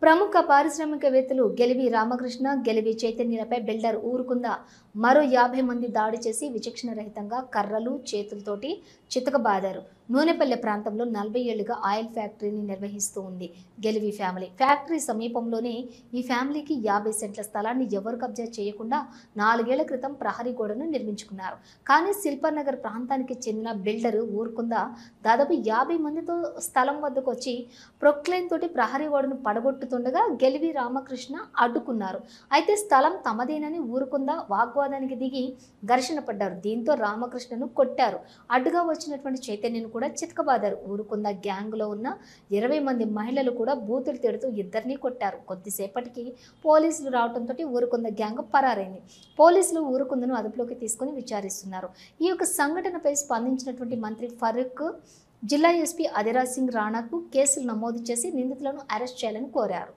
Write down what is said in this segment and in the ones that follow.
ప్రముఖ పారిశ్రామికవేత్తలు గెలివి రామకృష్ణ, గెలివి చైతన్యలపై బిల్డర్ ఊరుకుందా మరో 50 మంది దాడి చేసి విచక్షణ రహితంగా కర్రలు, చేతులతోటి చితకబాదారు. నూనెపల్లె ప్రాంతంలో 40 ఏళ్లుగా ఆయిల్ ఫ్యాక్టరీని నిర్వహిస్తూ ఉంది గెలివి ఫ్యామిలీ. ఫ్యాక్టరీ సమీపంలోనే ఈ ఫ్యామిలీకి 50 సెంట్ల స్థలాన్ని ఎవరు కబ్జా చేయకుండా 4 ఏళ్ల క్రితం ప్రహరీ గోడను నిర్మించుకున్నారు. కానీ శిల్పానగర్ ప్రాంతానికి చెందిన బిల్డర్ ఊరుకుందా దాదాపు 50 మందితో స్థలం వద్దకు వచ్చి ప్రొక్లైన్ తోటి ప్రహరీ గోడను పడగొట్టుతుండగా గెలివి రామకృష్ణ అడ్డుకున్నారు. అయితే స్థలం తమదేనని ఊరుకుందా వాగ్వాదానికి దిగి ఘర్షణ పడ్డారు. దీంతో రామకృష్ణను కొట్టారు. అడ్డుగా వచ్చినటువంటి చైతన్యను కూడా చితకబాదారు. ఊరుకుందా గ్యాంగ్ లో ఉన్న 20 మంది మహిళలు కూడా బూతులు తిడుతూ ఇద్దరిని కొట్టారు. కొద్దిసేపటికి పోలీసులు రావడంతో ఊరుకుందా గ్యాంగ్ పరారైంది. పోలీసులు ఊరుకుందను అదుపులోకి తీసుకుని విచారిస్తున్నారు. ఈ యొక్క సంఘటనపై స్పందించినటువంటి మంత్రి ఫరూక్ జిల్లా ఎస్పీ అదిరాజ్ సింగ్ రాణాకు కేసులు నమోదు చేసి నిందితులను అరెస్ట్ చేయాలని కోరారు.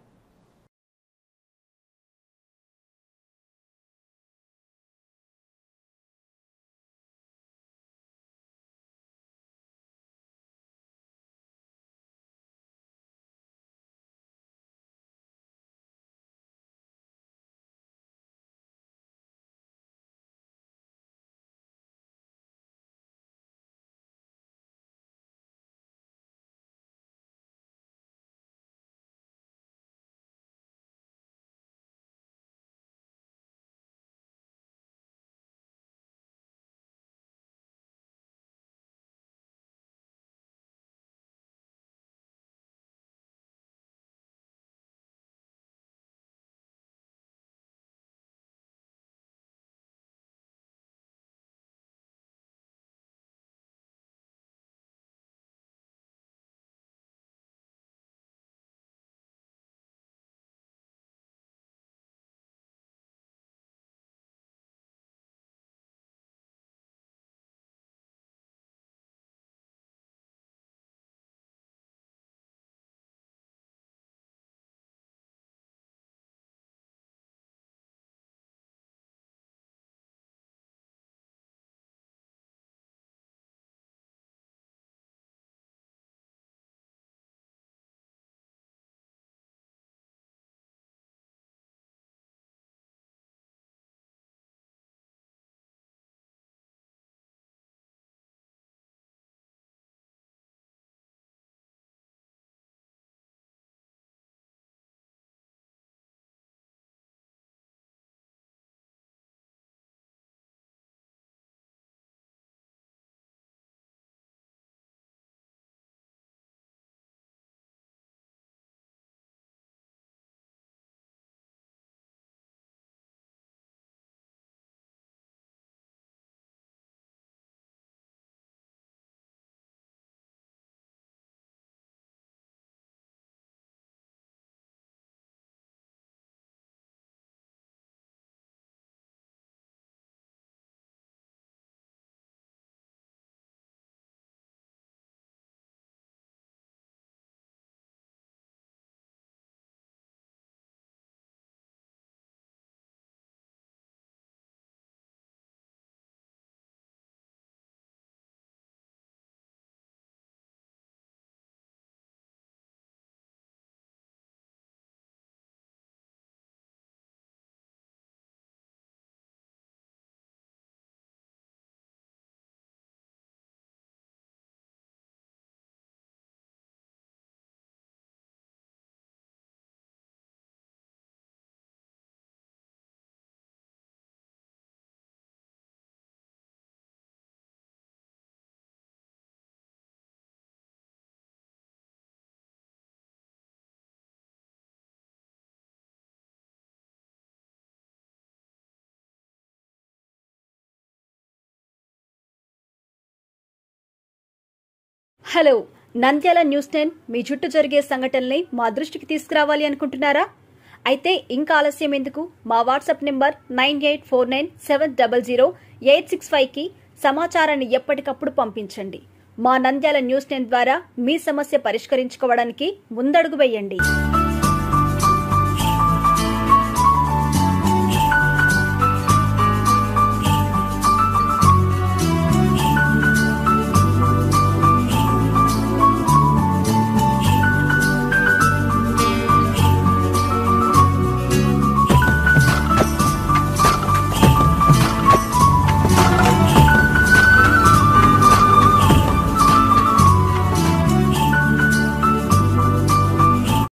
హలో, నంద్యాల న్యూస్ 10 మీ చుట్టూ జరిగే సంఘటనల్ని మా దృష్టికి తీసుకురావాలి అనుకుంటున్నారా? అయితే ఇంకా ఆలస్యం ఎందుకు? మా వాట్సాప్ నెంబర్ 9849700865కి సమాచారాన్ని ఎప్పటికప్పుడు పంపించండి. మా నంద్యాల న్యూస్ 10 ద్వారా మీ సమస్య పరిష్కరించుకోవడానికి ముందడుగు వేయండి.